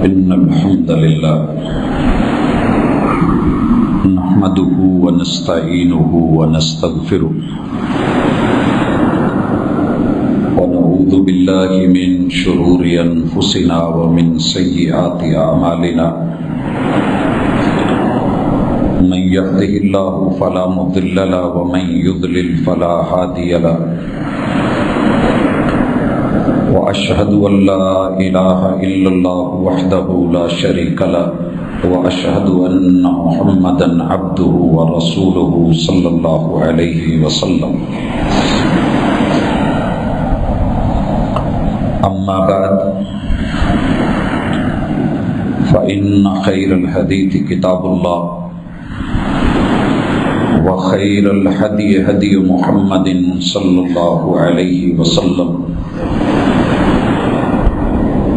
إن الحمد لله نحمده ونستعينه ونستغفره ونعوذ بالله من شرور أنفسنا ومن سيئات أعمالنا من يهده الله فلا مضل له ومن يضلل فلا هادي له وأشهد أن لا إله إلا الله وحده لا شريك له وأشهد أن محمدا عبده ورسوله صلى الله عليه وسلم أما بعد فإن خير الحديث كتاب الله وخير الهدي هدي محمد صلى الله عليه وسلم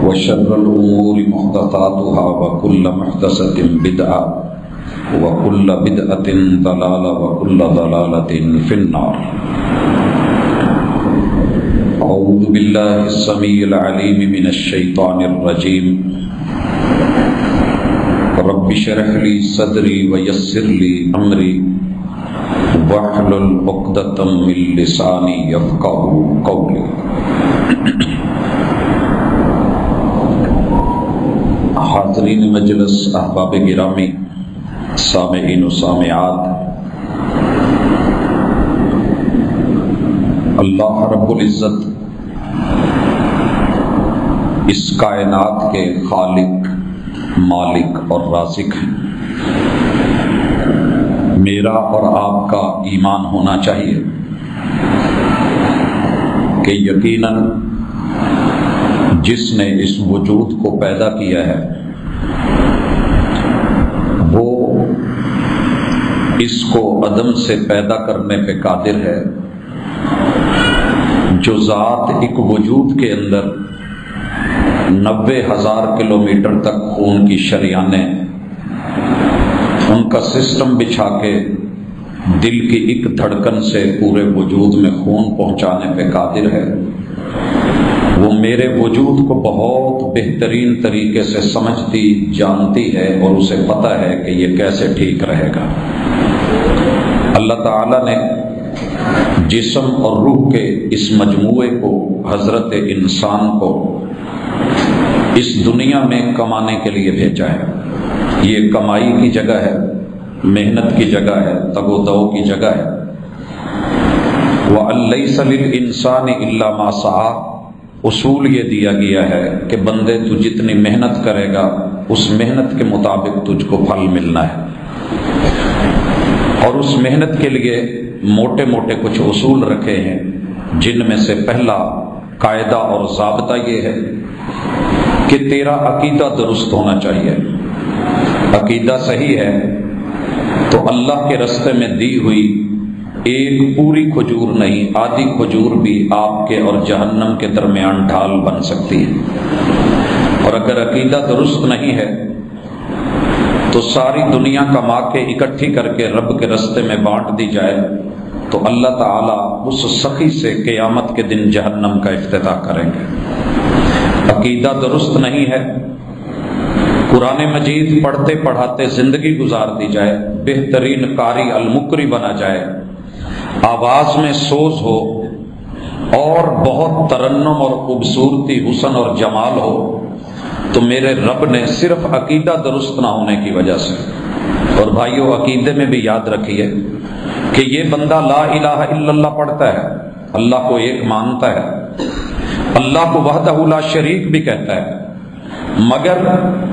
وشر الأمور محدثاتها وكل محدثة بدعة وكل بدعة ضلالة وكل ضلالة في النار. أعوذ بالله السميع العليم من الشيطان الرجيم. رب اشرح لي صدري ويسر لي أمري واحلل عقدة من لساني يفقهوا قولي. حاضرین مجلس، احباب گرامی، سامعین و سامعات، اللہ رب العزت اس کائنات کے خالق، مالک اور رازق ہیں. میرا اور آپ کا ایمان ہونا چاہیے کہ یقیناً جس نے اس وجود کو پیدا کیا ہے وہ اس کو عدم سے پیدا کرنے پہ قادر ہے. جو ذات ایک وجود کے اندر 90,000 کلومیٹر تک خون کی شریانیں، ان کا سسٹم بچھا کے دل کی ایک دھڑکن سے پورے وجود میں خون پہنچانے پہ قادر ہے، وہ میرے وجود کو بہت بہترین طریقے سے سمجھتی جانتی ہے اور اسے پتہ ہے کہ یہ کیسے ٹھیک رہے گا. اللہ تعالیٰ نے جسم اور روح کے اس مجموعے کو، حضرت انسان کو، اس دنیا میں کمانے کے لیے بھیجا ہے. یہ کمائی کی جگہ ہے، محنت کی جگہ ہے، تگ و دو کی جگہ ہے. وَأَن لَيْسَ لِلْإِنسَانِ إِلَّا مَا سَعَىٰ. اصول یہ دیا گیا ہے کہ بندے تو جتنی محنت کرے گا اس محنت کے مطابق تجھ کو پھل ملنا ہے. اور اس محنت کے لیے موٹے موٹے کچھ اصول رکھے ہیں، جن میں سے پہلا قاعدہ اور ضابطہ یہ ہے کہ تیرا عقیدہ درست ہونا چاہیے. عقیدہ صحیح ہے تو اللہ کے راستے میں دی ہوئی ایک پوری کھجور نہیں، آدھی کھجور بھی آپ کے اور جہنم کے درمیان ڈھال بن سکتی ہے. اور اگر عقیدہ درست نہیں ہے تو ساری دنیا کما کے اکٹھی کر کے رب کے راستے میں بانٹ دی جائے تو اللہ تعالیٰ اس سخی سے قیامت کے دن جہنم کا افتتاح کریں گے. عقیدہ درست نہیں ہے، قرآن مجید پڑھتے پڑھاتے زندگی گزار دی جائے، بہترین قاری المقری بنا جائے، آواز میں سوز ہو اور بہت ترنم اور خوبصورتی، حسن اور جمال ہو، تو میرے رب نے صرف عقیدہ درست نہ ہونے کی وجہ سے. اور بھائیو، عقیدے میں بھی یاد رکھیے کہ یہ بندہ لا الہ الا اللہ پڑھتا ہے، اللہ کو ایک مانتا ہے، اللہ کو وحدہ لا شریک بھی کہتا ہے، مگر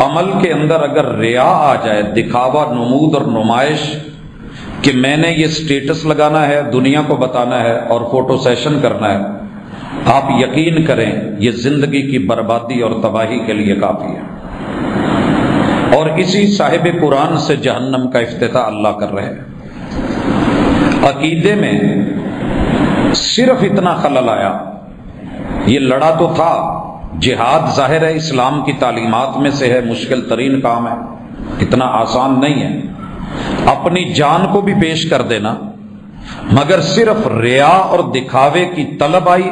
عمل کے اندر اگر ریا آ جائے، دکھاوا، نمود اور نمائش کہ میں نے یہ سٹیٹس لگانا ہے، دنیا کو بتانا ہے اور فوٹو سیشن کرنا ہے، آپ یقین کریں یہ زندگی کی بربادی اور تباہی کے لیے کافی ہے. اور اسی صاحب قرآن سے جہنم کا افتتاح اللہ کر رہے ہیں. عقیدے میں صرف اتنا خلل آیا، یہ لڑا تو تھا، جہاد ظاہر ہے اسلام کی تعلیمات میں سے ہے، مشکل ترین کام ہے، اتنا آسان نہیں ہے اپنی جان کو بھی پیش کر دینا، مگر صرف ریا اور دکھاوے کی طلب آئی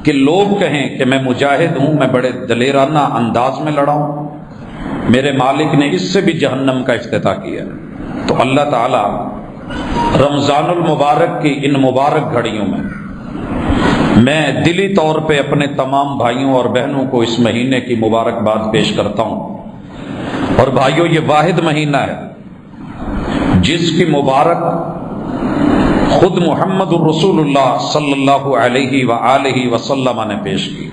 کہ لوگ کہیں کہ میں مجاہد ہوں، میں بڑے دلیرانہ انداز میں لڑا ہوں، میرے مالک نے اس سے بھی جہنم کا افتتاح کیا۔ تو اللہ تعالی رمضان المبارک کی ان مبارک گھڑیوں میں دلی طور پہ اپنے تمام بھائیوں اور بہنوں کو اس مہینے کی مبارکباد پیش کرتا ہوں۔ اور بھائیوں، یہ واحد مہینہ ہے جس کی مبارک خود محمد الرسول اللہ صلی اللہ علیہ وآلہ وسلم نے پیش کی۔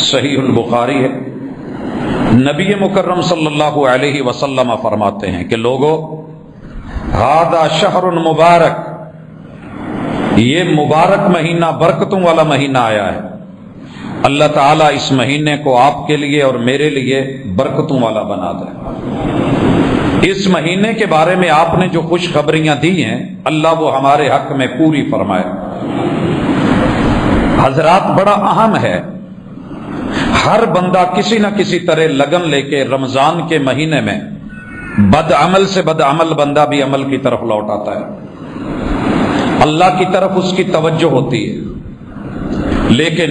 صحیح البخاری ہے، نبی مکرم صلی اللہ علیہ وسلم فرماتے ہیں کہ لوگو، ھذا شہر مبارک، یہ مبارک مہینہ برکتوں والا مہینہ آیا ہے۔ اللہ تعالیٰ اس مہینے کو آپ کے لیے اور میرے لیے برکتوں والا بنا دے۔ اس مہینے کے بارے میں آپ نے جو خوشخبریاں دی ہیں، اللہ وہ ہمارے حق میں پوری فرمائے۔ حضرات، بڑا اہم ہے، ہر بندہ کسی نہ کسی طرح لگن لے کے رمضان کے مہینے میں بد عمل سے بد عمل بندہ بھی عمل کی طرف لوٹ آتا ہے، اللہ کی طرف اس کی توجہ ہوتی ہے۔ لیکن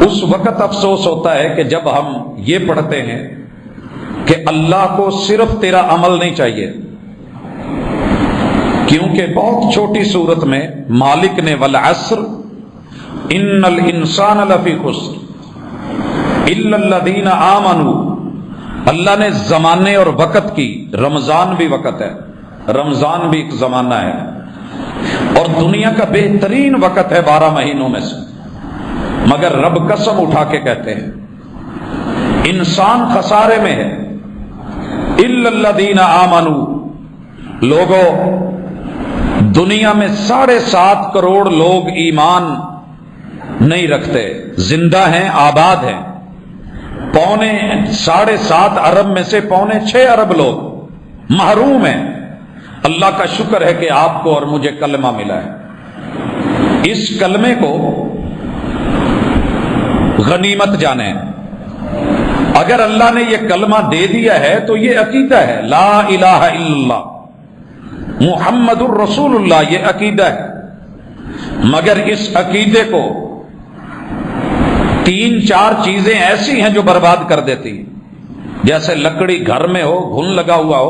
اس وقت افسوس ہوتا ہے کہ جب ہم یہ پڑھتے ہیں کہ اللہ کو صرف تیرا عمل نہیں چاہیے، کیونکہ بہت چھوٹی صورت میں مالک نے والعصر ان الانسان لفی خسر الا الذین آمنوا، اللہ نے زمانے اور وقت کی، رمضان بھی وقت ہے، رمضان بھی ایک زمانہ ہے، اور دنیا کا بہترین وقت ہے 12 مہینوں میں سے، مگر رب قسم اٹھا کے کہتے ہیں انسان خسارے میں ہے۔ الا الذین آمنوا، لوگوں، دنیا میں 7.5 کروڑ لوگ ایمان نہیں رکھتے، زندہ ہیں، آباد ہیں۔ 7.5 ارب میں سے 6.25 ارب لوگ محروم ہیں۔ اللہ کا شکر ہے کہ آپ کو اور مجھے کلمہ ملا ہے۔ اس کلمے کو غنیمت جانیں۔ اگر اللہ نے یہ کلمہ دے دیا ہے تو یہ عقیدہ ہے، لا الہ الا اللہ محمد الرسول اللہ، یہ عقیدہ ہے۔ مگر اس عقیدے کو 3-4 چیزیں ایسی ہیں جو برباد کر دیتی ہیں۔ جیسے لکڑی گھر میں ہو، گھن لگا ہوا ہو،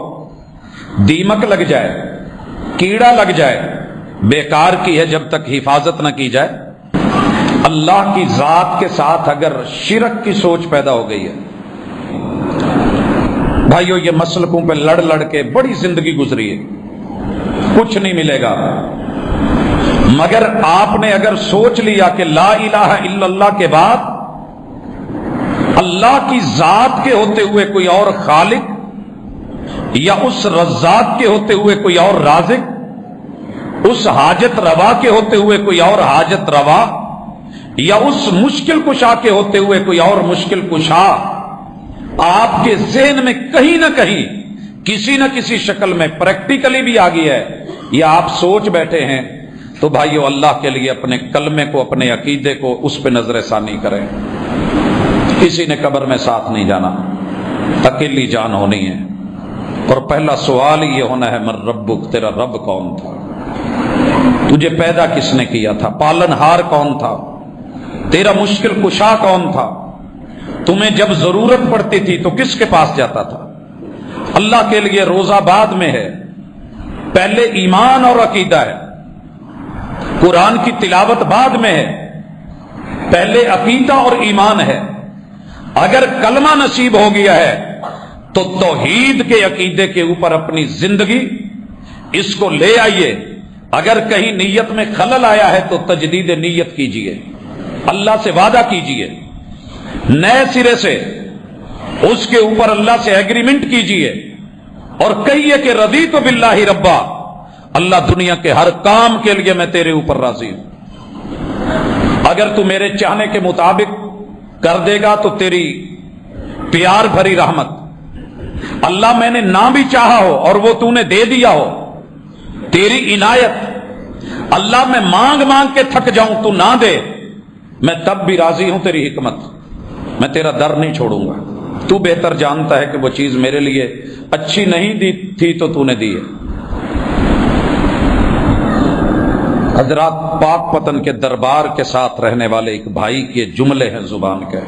دیمک لگ جائے، کیڑا لگ جائے، بیکار کی ہے جب تک حفاظت نہ کی جائے۔ اللہ کی ذات کے ساتھ اگر شرک کی سوچ پیدا ہو گئی ہے، بھائیو، یہ مسلکوں پہ لڑ لڑ کے بڑی زندگی گزری ہے، کچھ نہیں ملے گا۔ مگر آپ نے اگر سوچ لیا کہ لا الہ الا اللہ کے بعد اللہ کی ذات کے ہوتے ہوئے کوئی اور خالق، یا اس رزاق کے ہوتے ہوئے کوئی اور رازق، اس حاجت روا کے ہوتے ہوئے کوئی اور حاجت روا، یا اس مشکل کشا کے ہوتے ہوئے کوئی اور مشکل کشا، آپ کے ذہن میں کہیں نہ کہیں کسی نہ کسی شکل میں پریکٹیکلی بھی آ گیا ہے، یا آپ سوچ بیٹھے ہیں، تو بھائیو، اللہ کے لیے اپنے کلمے کو، اپنے عقیدے کو، اس پہ نظر ثانی کریں۔ کسی نے قبر میں ساتھ نہیں جانا، اکیلی جان ہونی ہے، اور پہلا سوال یہ ہونا ہے من ربک، تیرا رب کون تھا؟ تجھے پیدا کس نے کیا تھا؟ پالن ہار کون تھا؟ تیرا مشکل کشا کون تھا؟ تمہیں جب ضرورت پڑتی تھی تو کس کے پاس جاتا تھا؟ اللہ کے لیے روزہ بعد میں ہے، پہلے ایمان اور عقیدہ ہے۔ قرآن کی تلاوت بعد میں ہے، پہلے عقیدہ اور ایمان ہے۔ اگر کلمہ نصیب ہو گیا ہے تو توحید کے عقیدے کے اوپر اپنی زندگی اس کو لے آئیے۔ اگر کہیں نیت میں خلل آیا ہے تو تجدید نیت کیجئے، اللہ سے وعدہ کیجئے، نئے سرے سے اس کے اوپر اللہ سے ایگریمنٹ کیجئے، اور کہیے کہ رضیت باللہ ربا، اللہ دنیا کے ہر کام کے لیے میں تیرے اوپر راضی ہوں۔ اگر تو میرے چاہنے کے مطابق کر دے گا تو تیری پیار بھری رحمت، اللہ میں نے نہ بھی چاہا ہو اور وہ تو نے دے دیا ہو، تیری عنایت، اللہ میں مانگ مانگ کے تھک جاؤں تو نہ دے، میں تب بھی راضی ہوں، تیری حکمت، میں تیرا در نہیں چھوڑوں گا۔ تو بہتر جانتا ہے کہ وہ چیز میرے لیے اچھی نہیں دی تھی تو نے دی ہے۔ حضرات، پاک پتن کے دربار کے ساتھ رہنے والے ایک بھائی کے جملے ہیں زبان کے،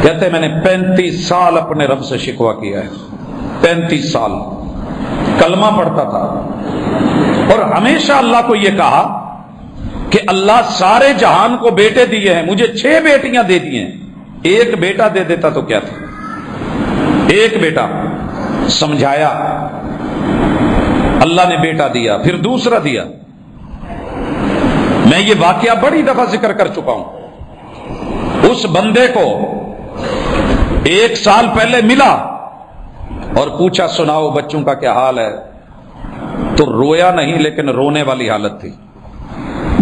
کہتے ہیں میں نے 35 سال اپنے رب سے شکوہ کیا ہے، 35 سال کلمہ پڑھتا تھا، اور ہمیشہ اللہ کو یہ کہا کہ اللہ سارے جہان کو بیٹے دیے ہیں، مجھے 6 بیٹیاں دے دی ہیں، ایک بیٹا دے دیتا تو کیا تھا، ایک بیٹا۔ سمجھایا، اللہ نے بیٹا دیا، پھر دوسرا دیا۔ میں یہ واقعہ بڑی دفعہ ذکر کر چکا ہوں۔ اس بندے کو 1 سال پہلے ملا اور پوچھا سناؤ بچوں کا کیا حال ہے، تو رویا نہیں لیکن رونے والی حالت تھی،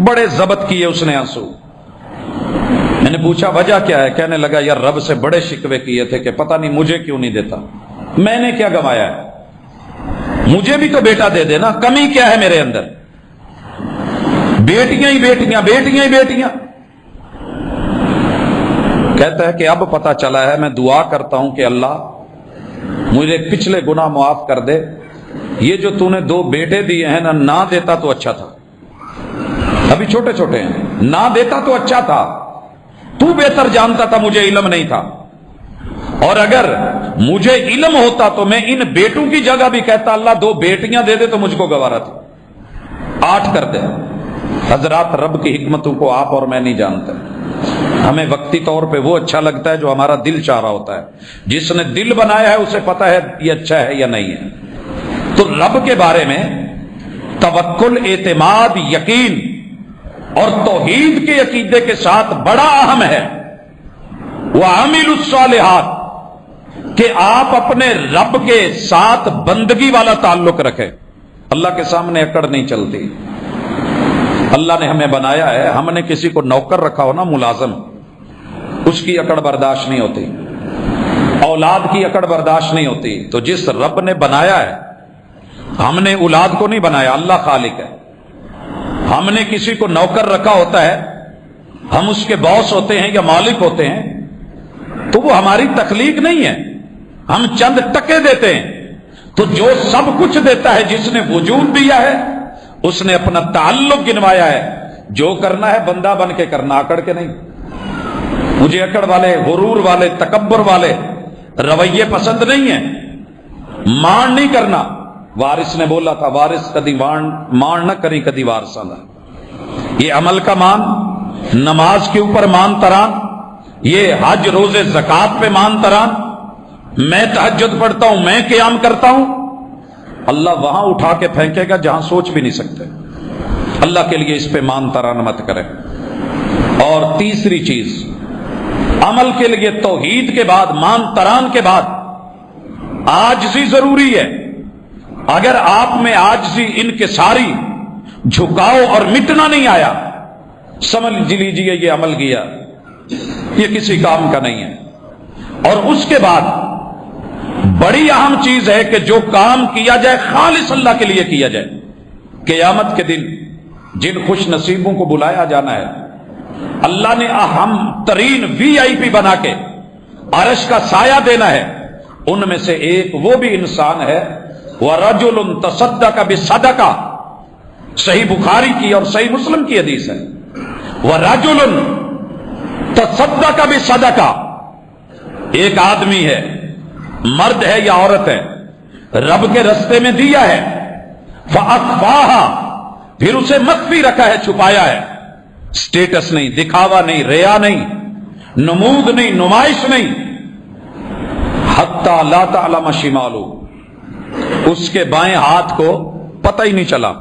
بڑے ضبط کیے اس نے آنسو۔ میں نے پوچھا وجہ کیا ہے، کہنے لگا یار رب سے بڑے شکوے کیے تھے کہ پتہ نہیں مجھے کیوں نہیں دیتا، میں نے کیا گنوایا ہے، مجھے بھی تو بیٹا دے دینا، کمی کیا ہے میرے اندر، بیٹیاں ہی بیٹیاں، بیٹیاں ہی بیٹیاں۔ کہتا ہے کہ اب پتہ چلا ہے، میں دعا کرتا ہوں کہ اللہ مجھے پچھلے گناہ معاف کر دے، یہ جو تو نے 2 بیٹے دیے ہیں نہ دیتا تو اچھا تھا، ابھی چھوٹے چھوٹے ہیں، نہ دیتا تو اچھا تھا، تو بہتر جانتا تھا، مجھے علم نہیں تھا، اور اگر مجھے علم ہوتا تو میں ان بیٹوں کی جگہ بھی کہتا اللہ 2 بیٹیاں دے دے تو مجھ کو گوارا تھا، 8 کر دے۔ حضرات رب کی حکمتوں کو آپ اور میں نہیں جانتے، ہمیں وقتی طور پہ وہ اچھا لگتا ہے جو ہمارا دل چاہ رہا ہوتا ہے، جس نے دل بنایا ہے اسے پتا ہے یہ اچھا ہے یا نہیں ہے۔ تو رب کے بارے میں توکل، اعتماد، یقین اور توحید کے عقیدے کے ساتھ بڑا اہم ہے وَعَمِلُوا الصَّالِحَاتِ، کہ آپ اپنے رب کے ساتھ بندگی والا تعلق رکھیں۔ اللہ کے سامنے اکڑ نہیں چلتی، اللہ نے ہمیں بنایا ہے، ہم نے کسی کو نوکر رکھا ہو نا ملازم، اس کی اکڑ برداشت نہیں ہوتی، اولاد کی اکڑ برداشت نہیں ہوتی۔ تو جس رب نے بنایا ہے، ہم نے اولاد کو نہیں بنایا، اللہ خالق ہے، ہم نے کسی کو نوکر رکھا ہوتا ہے، ہم اس کے باس ہوتے ہیں یا مالک ہوتے ہیں، تو وہ ہماری تخلیق نہیں ہے، ہم چند ٹکے دیتے ہیں۔ تو جو سب کچھ دیتا ہے، جس نے وجود دیا ہے، اس نے اپنا تعلق گنوایا ہے، جو کرنا ہے بندہ بن کے کرنا، اکڑ کے نہیں۔ مجھے اکڑ والے، غرور والے، تکبر والے رویے پسند نہیں ہیں، مان نہیں کرنا۔ وارث نے بولا تھا وارث کدی مان نہ کری کدی وارث آنا، یہ عمل کا مان، نماز کے اوپر مان تران، یہ حج روزے زکات پہ مان تران، میں تہجد پڑھتا ہوں، میں قیام کرتا ہوں، اللہ وہاں اٹھا کے پھینکے گا جہاں سوچ بھی نہیں سکتے۔ اللہ کے لیے اس پہ مان تران مت کریں۔ اور تیسری چیز، عمل کے لیے توحید کے بعد، مان تران کے بعد عاجزی ضروری ہے۔ اگر آپ میں عاجزی، انکساری، جھکاؤ اور مٹنا نہیں آیا، سمجھ لیجیے یہ عمل کیا، یہ کسی کام کا نہیں ہے۔ اور اس کے بعد بڑی اہم چیز ہے کہ جو کام کیا جائے خالص اللہ کے لیے کیا جائے۔ قیامت کے دن جن خوش نصیبوں کو بلایا جانا ہے، اللہ نے اہم ترین VIP بنا کے عرش کا سایہ دینا ہے، ان میں سے ایک وہ بھی انسان ہے وَرَجُلٌ تَصَدَّقَ بِصَدَقَةٍ، صحیح بخاری کی اور صحیح مسلم کی حدیث ہے، وَرَجُلٌ تَصَدَّقَ بِصَدَقَةٍ، ایک آدمی ہے، مرد ہے یا عورت ہے، رب کے رستے میں دیا ہے، فَأَخْفَاهَا، پھر اسے مخفی رکھا ہے، چھپایا ہے، سٹیٹس نہیں، دکھاوا نہیں، ریا نہیں، نمود نہیں، نمائش نہیں، حتی لا تعلم شمالو، اس کے بائیں ہاتھ کو پتہ ہی نہیں چلا،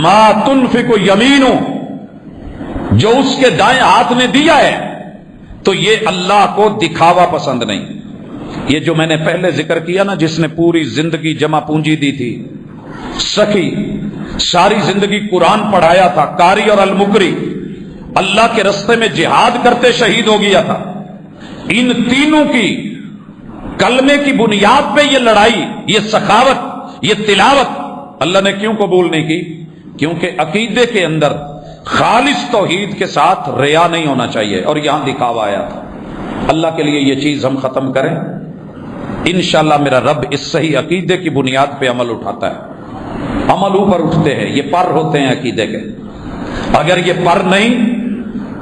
ما تنفق یمینو، جو اس کے دائیں ہاتھ نے دیا ہے، تو یہ اللہ کو دکھاوا پسند نہیں۔ یہ جو میں نے پہلے ذکر کیا نا، جس نے پوری زندگی جمع پونجی دی تھی، سخی، ساری زندگی قرآن پڑھایا تھا، قاری اور المقری، اللہ کے رستے میں جہاد کرتے شہید ہو گیا تھا، ان تینوں کی کلمے کی بنیاد پہ یہ لڑائی، یہ سخاوت، یہ تلاوت اللہ نے کیوں قبول نہیں کی؟ کیونکہ عقیدے کے اندر خالص توحید کے ساتھ ریا نہیں ہونا چاہیے، اور یہاں دکھاوا آیا تھا۔ اللہ کے لیے یہ چیز ہم ختم کریں، انشاءاللہ میرا رب اس صحیح عقیدے کی بنیاد پہ عمل اٹھاتا ہے۔ عمل اوپر اٹھتے ہیں، یہ پر ہوتے ہیں عقیدے کے، اگر یہ پر نہیں،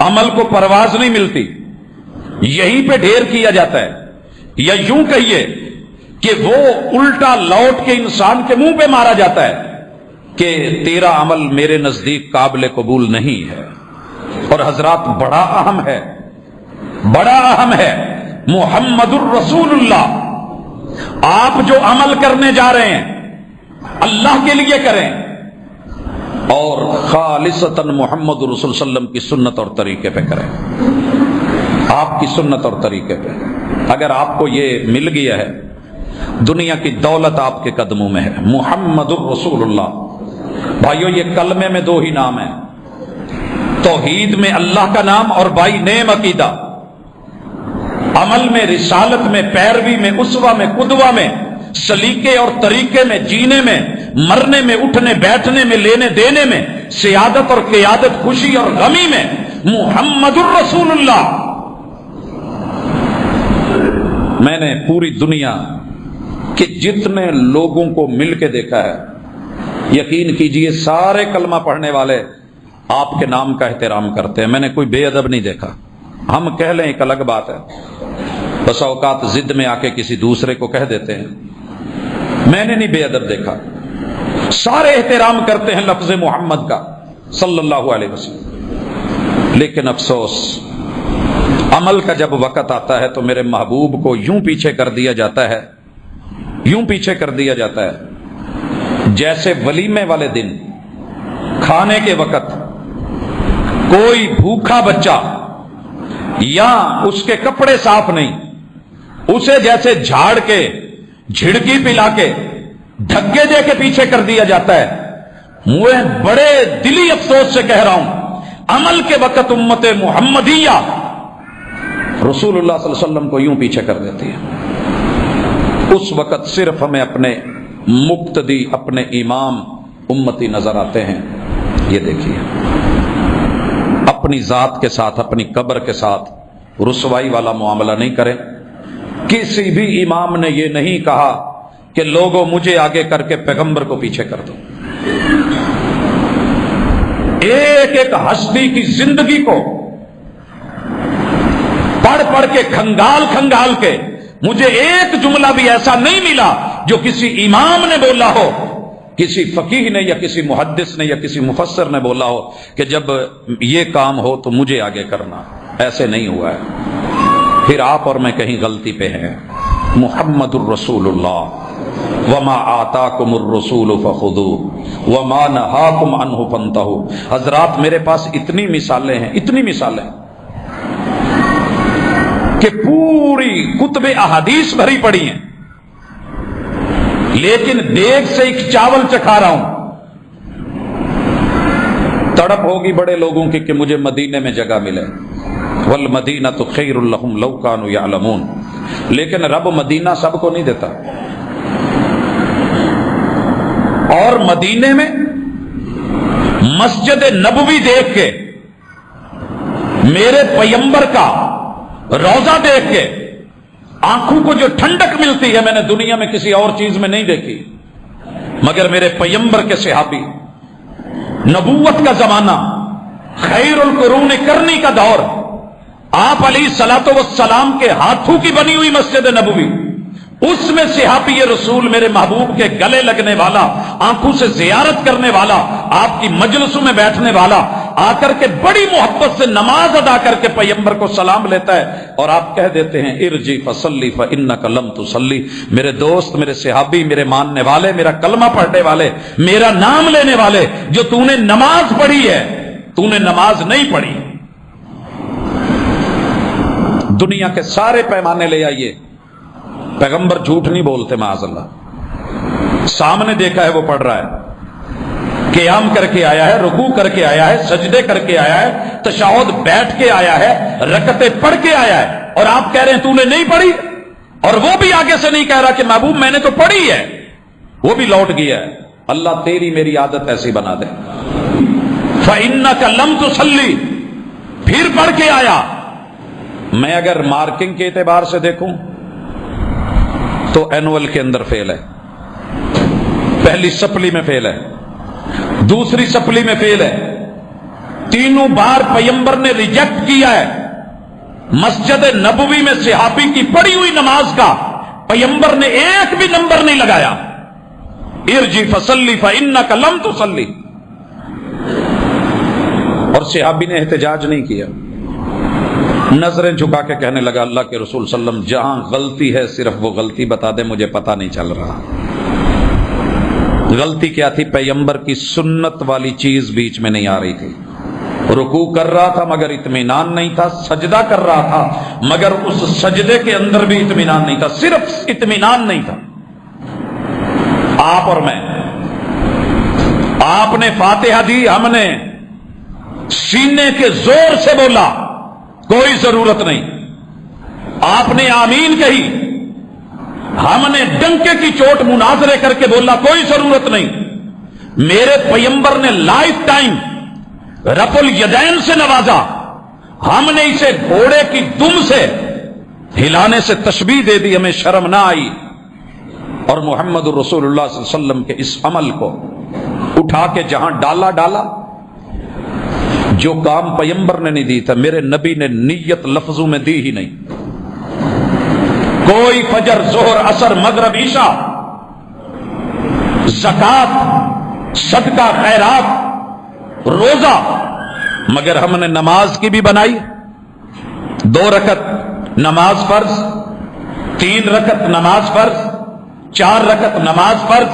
عمل کو پرواز نہیں ملتی۔ یہیں پہ ڈھیر کیا جاتا ہے، یا یوں کہیے کہ وہ الٹا لوٹ کے انسان کے منہ پہ مارا جاتا ہے کہ تیرا عمل میرے نزدیک قابل قبول نہیں ہے۔ اور حضرات بڑا اہم ہے، بڑا اہم ہے، محمد الرسول اللہ، آپ جو عمل کرنے جا رہے ہیں اللہ کے لیے کریں، اور خالصتاً محمد رسول صلی اللہ علیہ وسلم کی سنت اور طریقے پہ کریں، آپ کی سنت اور طریقے پہ۔ اگر آپ کو یہ مل گیا ہے، دنیا کی دولت آپ کے قدموں میں ہے، محمد الرسول اللہ۔ بھائیو یہ کلمے میں دو ہی نام ہیں، توحید میں اللہ کا نام اور بائی نیم عقیدہ، عمل میں، رسالت میں، پیروی میں، اسوہ میں، قدوہ میں، سلیقے اور طریقے میں، جینے میں، مرنے میں، اٹھنے بیٹھنے میں، لینے دینے میں، سیادت اور قیادت، خوشی اور غمی میں، محمد الرسول اللہ۔ میں نے پوری دنیا کے جتنے لوگوں کو مل کے دیکھا ہے، یقین کیجئے سارے کلمہ پڑھنے والے آپ کے نام کا احترام کرتے ہیں۔ میں نے کوئی بے ادب نہیں دیکھا۔ ہم کہہ لیں ایک الگ بات ہے، بس اوقات ضد میں آ کے کسی دوسرے کو کہہ دیتے ہیں، میں نے نہیں بے ادب دیکھا۔ سارے احترام کرتے ہیں لفظ محمد کا صلی اللہ علیہ وسلم، لیکن افسوس عمل کا جب وقت آتا ہے تو میرے محبوب کو یوں پیچھے کر دیا جاتا ہے، یوں پیچھے کر دیا جاتا ہے جیسے ولیمے والے دن کھانے کے وقت کوئی بھوکا بچہ یا اس کے کپڑے صاف نہیں، اسے جیسے جھاڑ کے جھڑکی پلا کے دھکے دے کے پیچھے کر دیا جاتا ہے۔ میں بڑے دلی افسوس سے کہہ رہا ہوں، عمل کے وقت امت محمدیہ رسول اللہ صلی اللہ علیہ وسلم کو یوں پیچھے کر دیتی ہے۔ اس وقت صرف ہمیں اپنے مقتدی، اپنے امام امتی نظر آتے ہیں۔ یہ دیکھیے، اپنی ذات کے ساتھ، اپنی قبر کے ساتھ رسوائی والا معاملہ نہیں کریں۔ کسی بھی امام نے یہ نہیں کہا کہ لوگوں مجھے آگے کر کے پیغمبر کو پیچھے کر دو۔ ایک ایک ہستی کی زندگی کو پڑھ پڑھ کے کھنگال کھنگال کے مجھے ایک جملہ بھی ایسا نہیں ملا جو کسی امام نے بولا ہو، کسی فقیہ نے یا کسی محدث نے یا کسی مفسر نے بولا ہو کہ جب یہ کام ہو تو مجھے آگے کرنا۔ ایسے نہیں ہوا ہے۔ پھر آپ اور میں کہیں غلطی پہ ہیں۔ محمد الرسول اللہ، وما آتاکم الرسول فخذوہ وما نہاکم عنہ فانتہوا۔ حضرات میرے پاس اتنی مثالیں ہیں، اتنی مثالیں کہ پوری کتب احادیث بھری پڑی ہیں، لیکن دیگ سے ایک چاول چکھا رہا ہوں۔ تڑپ ہوگی بڑے لوگوں کی کہ مجھے مدینے میں جگہ ملے، والمدینۃ خیر لہم لو کانوا یعلمون، لیکن رب مدینہ سب کو نہیں دیتا۔ اور مدینے میں مسجد نبوی دیکھ کے، میرے پیغمبر کا روضہ دیکھ کے آنکھوں کو جو ٹھنڈک ملتی ہے میں نے دنیا میں کسی اور چیز میں نہیں دیکھی، مگر میرے پیغمبر کے صحابی، نبوت کا زمانہ، خیر القرون کرنی کا دور، آپ علیہ الصلوۃ والسلام کے ہاتھوں کی بنی ہوئی مسجد نبوی، اس میں صحابی رسول میرے محبوب کے گلے لگنے والا، آنکھوں سے زیارت کرنے والا، آپ کی مجلسوں میں بیٹھنے والا آ کر کے بڑی محبت سے نماز ادا کر کے پیغمبر کو سلام لیتا ہے، اور آپ کہہ دیتے ہیں ارجع فصلی فانک لم تصلی۔ میرے دوست، میرے صحابی، میرے ماننے والے، میرا کلمہ پڑھنے والے، میرا نام لینے والے، جو تو نے نماز پڑھی ہے، تو نے نماز نہیں پڑھی۔ دنیا کے سارے پیمانے لے آئیے، پیغمبر جھوٹ نہیں بولتے معاذ اللہ۔ سامنے دیکھا ہے وہ پڑھ رہا ہے، قیام کر کے آیا ہے، رکوع کر کے آیا ہے، سجدے کر کے آیا ہے، تشہد بیٹھ کے آیا ہے، رکعتیں پڑھ کے آیا ہے، اور آپ کہہ رہے ہیں تو نے نہیں پڑھی، اور وہ بھی آگے سے نہیں کہہ رہا کہ محبوب میں نے تو پڑھی ہے، وہ بھی لوٹ گیا ہے۔ اللہ تیری میری عادت ایسی بنا دے۔ فَإِنَّكَ لَمْ تُصَلِّ، پھر پڑھ کے آیا۔ میں اگر مارکنگ کے اعتبار سے دیکھوں تو اینول کے اندر فیل ہے، پہلی سپلی میں فیل ہے، دوسری سپلی میں فیل ہے، تینوں بار پیغمبر نے ریجیکٹ کیا ہے، مسجد نبوی میں صحابی کی پڑھی ہوئی نماز کا پیغمبر نے ایک بھی نمبر نہیں لگایا، ارجی فصلی فانک لم تصلی، اور صحابی نے احتجاج نہیں کیا، نظریں جھکا کے کہنے لگا اللہ کے رسول صلی اللہ علیہ وسلم جہاں غلطی ہے صرف وہ غلطی بتا دے، مجھے پتہ نہیں چل رہا۔ غلطی کیا تھی؟ پیغمبر کی سنت والی چیز بیچ میں نہیں آ رہی تھی، رکوع کر رہا تھا مگر اطمینان نہیں تھا، سجدہ کر رہا تھا مگر اس سجدے کے اندر بھی اطمینان نہیں تھا، صرف اطمینان نہیں تھا۔ آپ اور میں، آپ نے فاتحہ دی، ہم نے سینے کے زور سے بولا، کوئی ضرورت نہیں، آپ نے آمین کہی، ہم نے ڈنکے کی چوٹ مناظرے کر کے بولا، کوئی ضرورت نہیں۔ میرے پیغمبر نے لائف ٹائم رفع الیدین سے نوازا، ہم نے اسے گھوڑے کی دم سے ہلانے سے تشبیہ دے دی، ہمیں شرم نہ آئی، اور محمد الرسول اللہ صلی اللہ علیہ وسلم کے اس عمل کو اٹھا کے جہاں ڈالا، جو کام پیغمبر نے نہیں دی تھا میرے نبی نے نیت لفظوں میں دی ہی نہیں۔ کوئی فجر، ظہر، عصر، مغرب، عشاء، زکات، صدقہ، خیرات، روزہ، مگر ہم نے نماز کی بھی بنائی، 2 رکعت نماز فرض، 3 رکعت نماز فرض، 4 رکعت نماز فرض،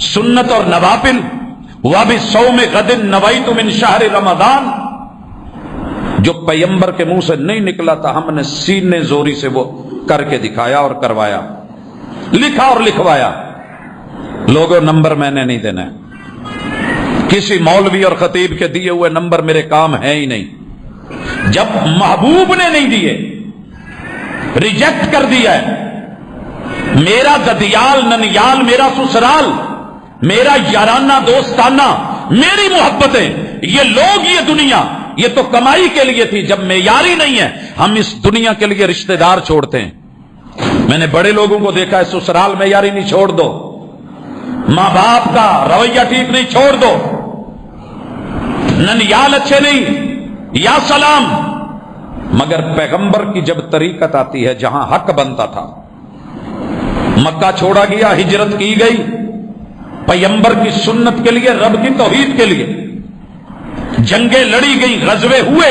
سنت اور نوافل، وَبِصَوْمِ غَدٍ نَوَيْتُ مِنْ شَهْرِ رمضان، جو پیغمبر کے منہ سے نہیں نکلا تھا ہم نے سینے زوری سے وہ کر کے دکھایا اور کروایا، لکھا اور لکھوایا۔ لوگوں نمبر میں نے نہیں دینا، کسی مولوی اور خطیب کے دیے ہوئے نمبر میرے کام ہے ہی نہیں۔ جب محبوب نے نہیں دیے، ریجیکٹ کر دیا ہے، میرا ددیال ننیال، میرا سسرال، میرا یارانہ دوستانہ، میری محبتیں، یہ لوگ، یہ دنیا، یہ تو کمائی کے لیے تھی، جب معیاری نہیں ہے ہم اس دنیا کے لیے رشتہ دار چھوڑتے ہیں۔ میں نے بڑے لوگوں کو دیکھا ہے، سسرال معیاری نہیں، چھوڑ دو، ماں باپ کا رویہ ٹھیک نہیں، چھوڑ دو، ننیال اچھے نہیں، یا سلام۔ مگر پیغمبر کی جب طریقت آتی ہے، جہاں حق بنتا تھا، مکہ چھوڑا گیا، ہجرت کی گئی پیغمبر کی سنت کے لیے، رب کی توحید کے لیے، جنگیں لڑی گئی، غزوے ہوئے،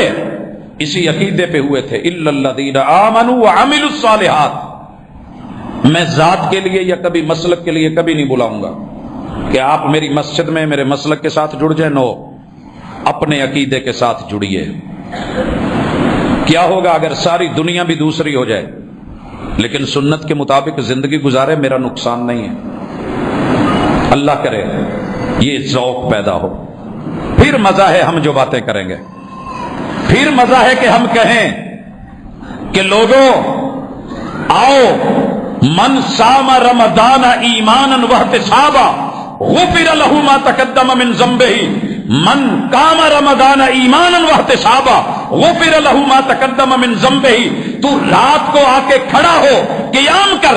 اسی عقیدے پہ ہوئے تھے، الا الذین آمنوا وعملوا الصالحات۔ میں ذات کے لیے یا کبھی مسلک کے لیے کبھی نہیں بلاؤں گا کہ آپ میری مسجد میں میرے مسلک کے ساتھ جڑ جائیں، نو، اپنے عقیدے کے ساتھ جڑیے۔ کیا ہوگا اگر ساری دنیا بھی دوسری ہو جائے لیکن سنت کے مطابق زندگی گزارے، میرا نقصان نہیں ہے۔ اللہ کرے یہ ذوق پیدا ہو، پھر مزہ ہے ہم جو باتیں کریں گے، پھر مزہ ہے کہ ہم کہیں کہ لوگوں آؤ، من صام رمضان ایمانا واحتسابا غفر له ما تقدم من ذنبه، من قام رمضان ایمانا واحتسابا غفر له ما تقدم من ذنبه۔ تو رات کو آ کے کھڑا ہو، قیام کر،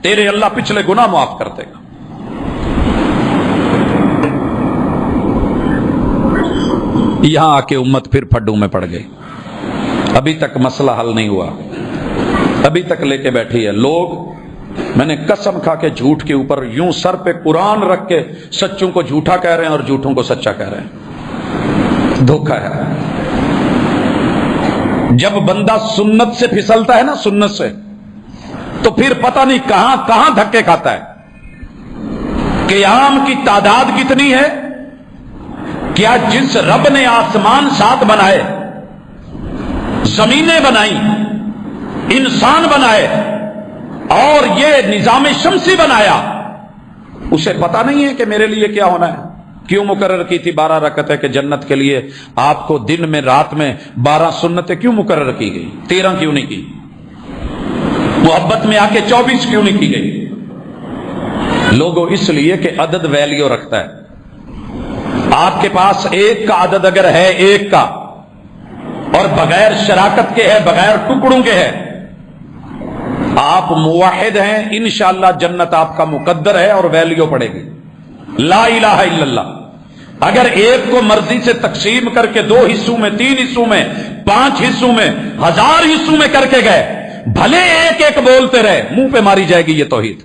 تیرے اللہ پچھلے گناہ معاف کر دے گا۔ یہاں آ کے امت پھر پھڈوں میں پڑ گئی، ابھی تک مسئلہ حل نہیں ہوا، ابھی تک لے کے بیٹھی ہے لوگ۔ میں نے قسم کھا کے جھوٹ کے اوپر یوں سر پہ قرآن رکھ کے سچوں کو جھوٹا کہہ رہے ہیں اور جھوٹوں کو سچا کہہ رہے ہیں، دھوکہ ہے۔ جب بندہ سنت سے پھسلتا ہے نا، سنت سے، تو پھر پتہ نہیں کہاں کہاں دھکے کھاتا ہے۔ قیام کی تعداد کتنی ہے؟ کیا جس رب نے آسمان 7 بنائے، زمینیں بنائی، انسان بنائے اور یہ نظام شمسی بنایا، اسے پتا نہیں ہے کہ میرے لیے کیا ہونا ہے؟ کیوں مقرر کی تھی 12 رکعتیں کہ جنت کے لیے آپ کو دن میں رات میں 12 سنتیں کیوں مقرر کی گئی؟ 13 کیوں نہیں کی؟ محبت میں آ کے 24 کیوں نہیں کی گئی؟ لوگوں اس لیے کہ عدد ویلیو رکھتا ہے۔ آپ کے پاس 1 کا عدد اگر ہے، 1 کا، اور بغیر شراکت کے ہے، بغیر ٹکڑوں کے ہے، آپ موحد ہیں، انشاءاللہ جنت آپ کا مقدر ہے اور ویلیو پڑے گی۔ لا الہ الا اللہ، اگر ایک کو مرضی سے تقسیم کر کے 2 حصوں میں، 3 حصوں میں، 5 حصوں میں، 1000 حصوں میں کر کے گئے، بھلے ایک ایک بولتے رہے، منہ پہ ماری جائے گی یہ توحید۔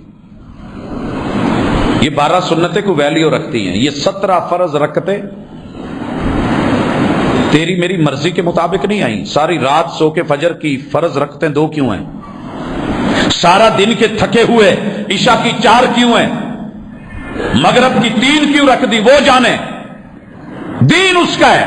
یہ 12 سنتیں کو ویلیو رکھتی ہیں، یہ 17 فرض رکھتے تیری میری مرضی کے مطابق نہیں آئیں۔ ساری رات سو کے فجر کی فرض رکھتے 2 کیوں ہیں؟ سارا دن کے تھکے ہوئے عشاء کی 4 کیوں ہیں؟ مغرب کی 3 کیوں رکھ دی؟ وہ جانے، دین اس کا ہے۔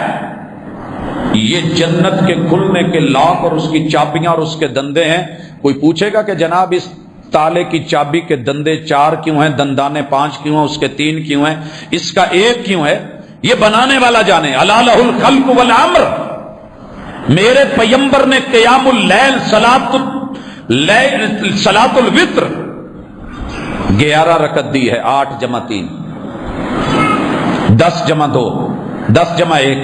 یہ جنت کے کھلنے کے لاک اور اس کی چابیاں اور اس کے دندے ہیں۔ کوئی پوچھے گا کہ جناب اس تالے کی چابی کے دندے 4 کیوں ہیں، دندانے 5 کیوں ہیں، اس کے 3 کیوں ہیں، اس کا 1 کیوں ہے؟ یہ بنانے والا جانے۔ الا لہ الخلق والامر۔ میرے پیغمبر نے قیام اللیل، صلاۃ الوتر 11 رکعت دی ہے، 8 جمع 3، 10 جمع 2، 10 جمع 1،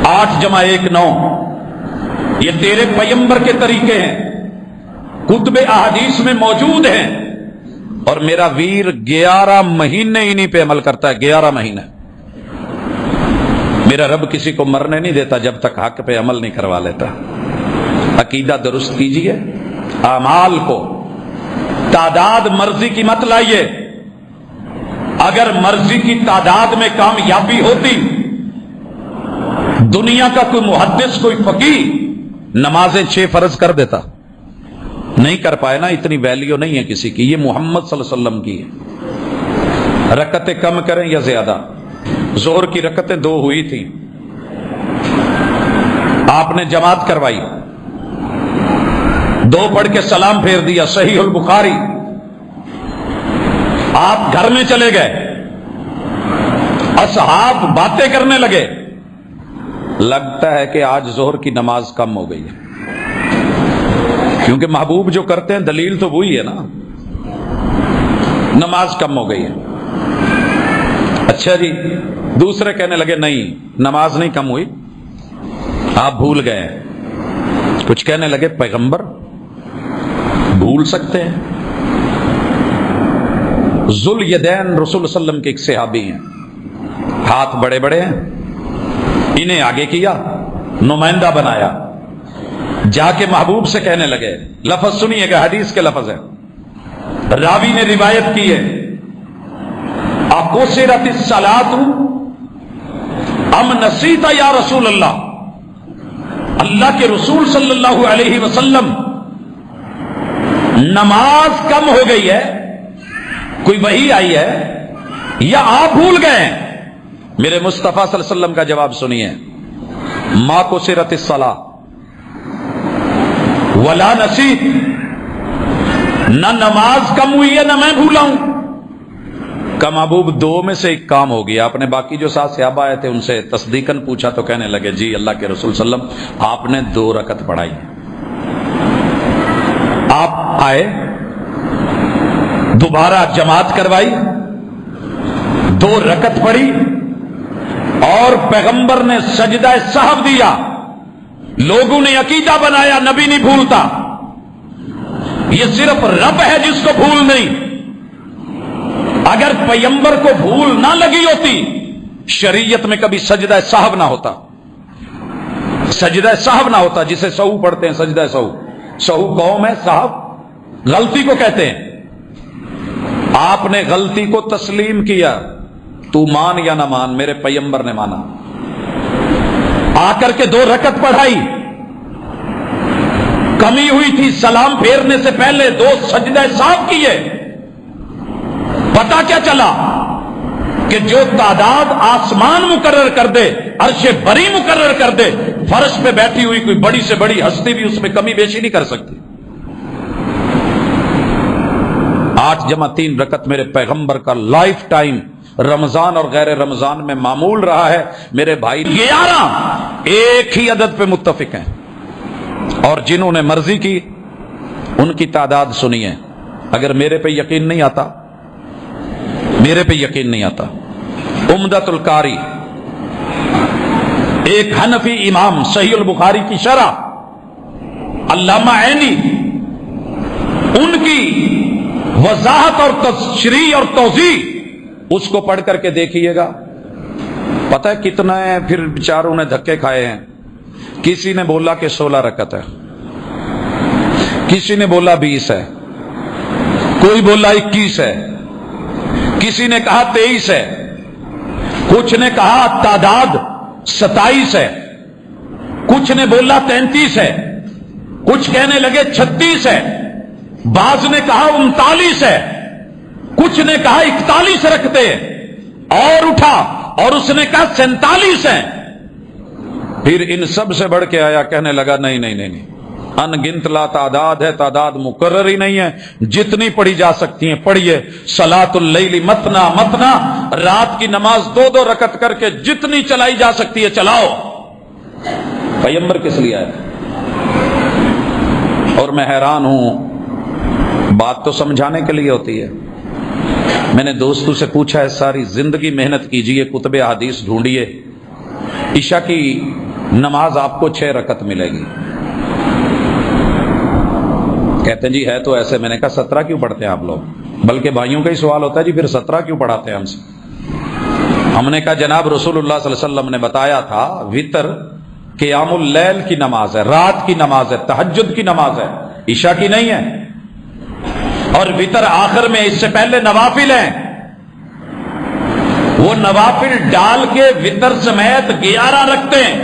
8 جمع 1 9۔ یہ تیرے پیغمبر کے طریقے ہیں، کتب احادیث میں موجود ہیں، اور میرا ویر 11 مہینے انہی پہ عمل کرتا ہے، 11 مہینے۔ میرا رب کسی کو مرنے نہیں دیتا جب تک حق پہ عمل نہیں کروا لیتا۔ عقیدہ درست کیجئے، اعمال کو تعداد مرضی کی مت لائیے۔ اگر مرضی کی تعداد میں کامیابی ہوتی، دنیا کا کوئی محدث، کوئی فقیہ نمازیں 6 فرض کر دیتا، نہیں کر پائے نا، اتنی ویلیو نہیں ہے کسی کی۔ یہ محمد صلی اللہ علیہ وسلم کی ہے۔ رکعتیں کم کریں یا زیادہ؟ ظہر کی رکعتیں 2 ہوئی تھیں، آپ نے جماعت کروائی، 2 پڑھ کے سلام پھیر دیا، صحیح البخاری۔ آپ گھر میں چلے گئے، اصحاب باتیں کرنے لگے، لگتا ہے کہ آج ظہر کی نماز کم ہو گئی ہے، کیونکہ محبوب جو کرتے ہیں دلیل تو وہی ہے نا، نماز کم ہو گئی ہے۔ اچھا جی، دوسرے کہنے لگے نہیں نماز نہیں کم ہوئی، آپ بھول گئے۔ کچھ کہنے لگے پیغمبر بھول سکتے ہیں؟ ذل یدین رسول صلی اللہ علیہ وسلم کے ایک صحابی ہیں، ہاتھ بڑے بڑے ہیں، انہیں آگے کیا، نمائندہ بنایا، جا کے محبوب سے کہنے لگے، لفظ سنیے گا، حدیث کے لفظ ہے، راوی نے روایت کی ہے، اقصرت الصلاۃ ام نسیت یا رسول اللہ، اللہ کے رسول صلی اللہ علیہ وسلم نماز کم ہو گئی ہے، کوئی وحی آئی ہے، یا آپ بھول گئے؟ میرے مصطفیٰ صلی اللہ علیہ وسلم کا جواب سنیے، ما قصرت الصلاۃ ولا نسیت، نہ نماز کم ہوئی ہے نہ میں بھولا ہوں۔ کا محبوب 2 میں سے ایک کام ہو گیا۔ آپ نے باقی جو 7 صحابہ آئے تھے ان سے تصدیقاً پوچھا تو کہنے لگے جی اللہ کے رسول صلی اللہ علیہ وسلم آپ نے 2 رکعت پڑھائی۔ آپ آئے، دوبارہ جماعت کروائی، 2 رکعت پڑھی، اور پیغمبر نے سجدہ سہو دیا۔ لوگوں نے عقیدہ بنایا نبی نہیں بھولتا، یہ صرف رب ہے جس کو بھول نہیں۔ اگر پیغمبر کو بھول نہ لگی ہوتی، شریعت میں کبھی سجدہ سہو نہ ہوتا، سجدہ سہو نہ ہوتا، جسے سہو پڑھتے ہیں، سجدہ سہو۔ سہو قوم ہے، سہو غلطی کو کہتے ہیں۔ آپ نے غلطی کو تسلیم کیا، تو مان یا نہ مان، میرے پیغمبر نے مانا، آ کر کے 2 رکعت پڑھائی۔ کمی ہوئی تھی، سلام پھیرنے سے پہلے 2 سجدہ سہو کیے۔ پتا کیا چلا کہ جو تعداد آسمان مقرر کر دے، عرش بری مقرر کر دے، فرش پہ بیٹھی ہوئی کوئی بڑی سے بڑی ہستی بھی اس میں کمی بیشی نہیں کر سکتی۔ 8 جمع 3 رکعت میرے پیغمبر کا لائف ٹائم رمضان اور غیر رمضان میں معمول رہا ہے۔ میرے بھائی 11 ایک ہی عدد پہ متفق ہیں، اور جنہوں نے مرضی کی ان کی تعداد سنیے۔ اگر میرے پہ یقین نہیں آتا، میرے پہ یقین نہیں آتا، عمدۃ القاری ایک حنفی امام، صحیح البخاری کی شرح علامہ عینی، ان کی وضاحت اور تشریح اور توضیح اس کو پڑھ کر کے دیکھیے گا، پتہ ہے کتنا ہے؟ پھر بیچاروں نے دھکے کھائے ہیں. کسی نے بولا کہ 16 رکعت ہے، کسی نے بولا 20 ہے، کوئی بولا 21 ہے، کسی نے کہا 23 ہے، کچھ نے کہا تعداد 27 ہے، کچھ نے بولا 33 ہے، کچھ کہنے لگے 36 ہے، بعض نے کہا 39 ہے، کچھ نے کہا 41 رکھتے اور اٹھا اور اس نے کہا 47 ہے. پھر ان سب سے بڑھ کے آیا، کہنے لگا نہیں نہیں نہیں نہیں، ان گنت لا تعداد ہے، تعداد مقرر ہی نہیں ہے، جتنی پڑھی جا سکتی ہیں پڑھیے. صلاۃ اللیل مثنا مثنا، رات کی نماز 2 رکعت کر کے جتنی چلائی جا سکتی ہے چلاؤ. پیغمبر کس لیے آئے؟ اور میں حیران ہوں، بات تو سمجھانے کے لیے ہوتی ہے. میں نے دوستوں سے پوچھا ہے ساری زندگی محنت کیجئے، کتب احادیث ڈھونڈیے، عشاء کی نماز آپ کو 6 رکعت ملے گی. کہتے ہیں جی ہے تو ایسے. میں نے کہا 17 کیوں پڑھتے ہیں آپ لوگ؟ بلکہ بھائیوں کا ہی سوال ہوتا ہے جی پھر 17 کیوں پڑھاتے ہیں ہم سے؟ ہم نے کہا جناب رسول اللہ صلی اللہ علیہ وسلم نے بتایا تھا وتر قیام اللیل کی نماز ہے، رات کی نماز ہے، تہجد کی نماز ہے، عشاء کی نہیں ہے. اور وتر آخر میں، اس سے پہلے نوافل ہیں، وہ نوافل ڈال کے وتر سمیت 11 رکھتے ہیں.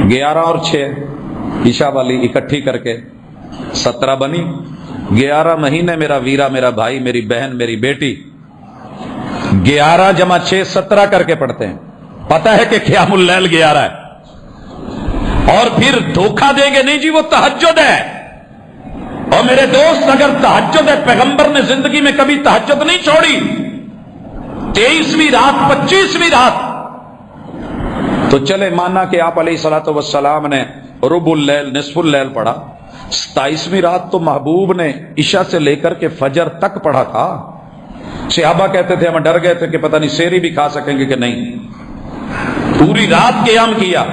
11 اور 6 عشاء والی اکٹھی کر کے 17 بنی. 11 مہینے میرا ویرا، میرا بھائی، میری بہن، میری بیٹی 11 جمع 6 17 کر کے پڑھتے ہیں. پتہ ہے کہ قیام اللیل 11 ہے. اور پھر دھوکہ دیں گے نہیں جی وہ تہجد ہے. اور میرے دوست اگر تہجد ہے، پیغمبر نے زندگی میں کبھی تہجد نہیں چھوڑی. 23ویں رات، 25ویں رات. تو چلے مانا کہ آپ علیہ الصلوۃ والسلام نے ربع اللیل، نصف اللیل پڑھا. 27ویں رات تو محبوب نے عشاء سے لے کر کے فجر تک پڑھا تھا. صحابہ کہتے تھے ہم ڈر گئے تھے کہ پتہ نہیں سحری بھی کھا سکیں گے کہ نہیں. پوری رات قیام کیا.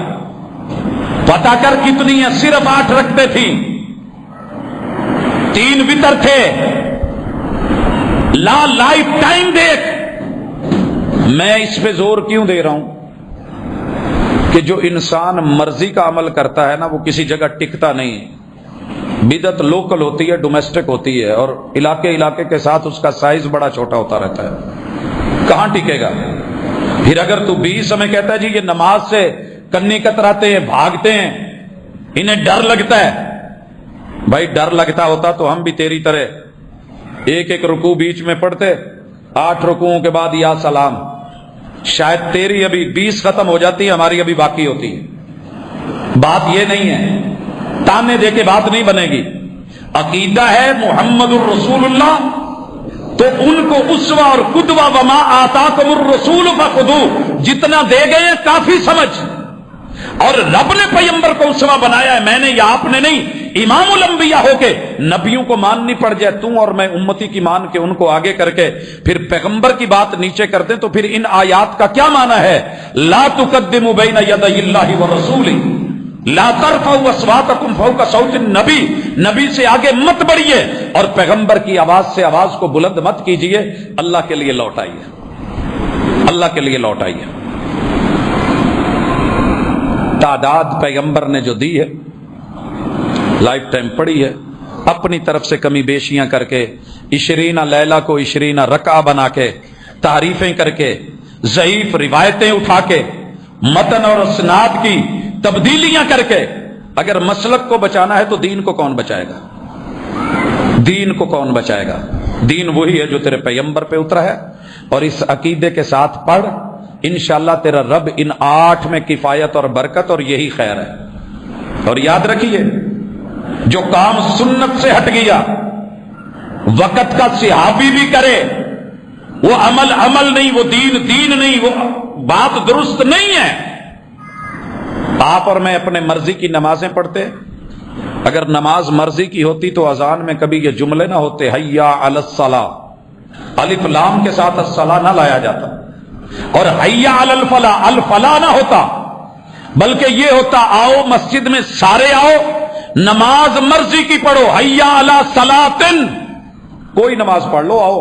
پتہ کر کتنی ہے؟ صرف 8 رکھتے تھی، 3 وتر تھے. لائف ٹائم دیکھ. میں اس پہ زور کیوں دے رہا ہوں کہ جو انسان مرضی کا عمل کرتا ہے نا وہ کسی جگہ ٹکتا نہیں. بدعت لوکل ہوتی ہے، ڈومیسٹک ہوتی ہے، اور علاقے علاقے کے ساتھ اس کا سائز بڑا چھوٹا ہوتا رہتا ہے. کہاں ٹکے گا؟ پھر اگر تو 20 میں کہتا ہے جی یہ نماز سے کنی کتراتے ہیں، بھاگتے ہیں، انہیں ڈر لگتا ہے. بھائی ڈر لگتا ہوتا تو ہم بھی تیری طرح ایک ایک رکوع بیچ میں پڑھتے، 8 رکوعوں کے بعد یا سلام. شاید تیری ابھی 20 ختم ہو جاتی ہے، ہماری ابھی باقی ہوتی ہے. بات یہ نہیں ہے، تانے دے کے بات نہیں بنے گی. عقیدہ ہے محمد الرسول اللہ، تو ان کو اسوہ اور قدوہ وما آتاکم الرسول فخذوہ، جتنا دے گئے کافی سمجھ. اور رب نے پیغمبر کو اسوہ بنایا ہے، میں نے یا آپ نے نہیں. امام الانبیاء ہو کے نبیوں کو ماننی پڑ جائے، تم اور میں امتی کی مان کے ان کو آگے کر کے پھر پیغمبر کی بات نیچے کرتے، تو پھر ان آیات کا کیا معنی ہے؟ لا تقدموا بین یدی اللہ ورسولہ، لا ترفعوا اصواتکم فوق صوت النبی، نبی سے آگے مت بڑھیے اور پیغمبر کی آواز سے آواز کو بلند مت کیجیے. اللہ کے لیے لوٹ آئیے، اللہ کے لیے لوٹ آئیے. تعداد پیغمبر نے جو دی ہے لائف ٹائم پڑھی ہے، اپنی طرف سے کمی بیشیاں کر کے 20 لیلہ کو 20 رکعہ بنا کے، تعریفیں کر کے، ضعیف روایتیں اٹھا کے، متن اور اسناد کی تبدیلیاں کر کے. اگر مسلک کو بچانا ہے تو دین کو کون بچائے گا؟ دین کو کون بچائے گا؟ دین وہی ہے جو تیرے پیغمبر پہ اترا ہے. اور اس عقیدے کے ساتھ پڑھ، انشاءاللہ تیرا رب ان 8 میں کفایت اور برکت، اور یہی خیر ہے. اور یاد رکھیے جو کام سنت سے ہٹ گیا، وقت کا صحابی بھی کرے، وہ عمل نہیں، وہ دین نہیں، وہ بات درست نہیں ہے. آپ اور میں اپنے مرضی کی نمازیں پڑھتے. اگر نماز مرضی کی ہوتی تو اذان میں کبھی یہ جملے نہ ہوتے حیا علی الصلاۃ، الف لام کے ساتھ الصلاۃ نہ لایا جاتا، اور حیا علی الفلاح، الفلاح نہ ہوتا، بلکہ یہ ہوتا آؤ مسجد میں سارے آؤ، نماز مرضی کی پڑھو، حیا علی صلاۃ، کوئی نماز پڑھ لو آؤ.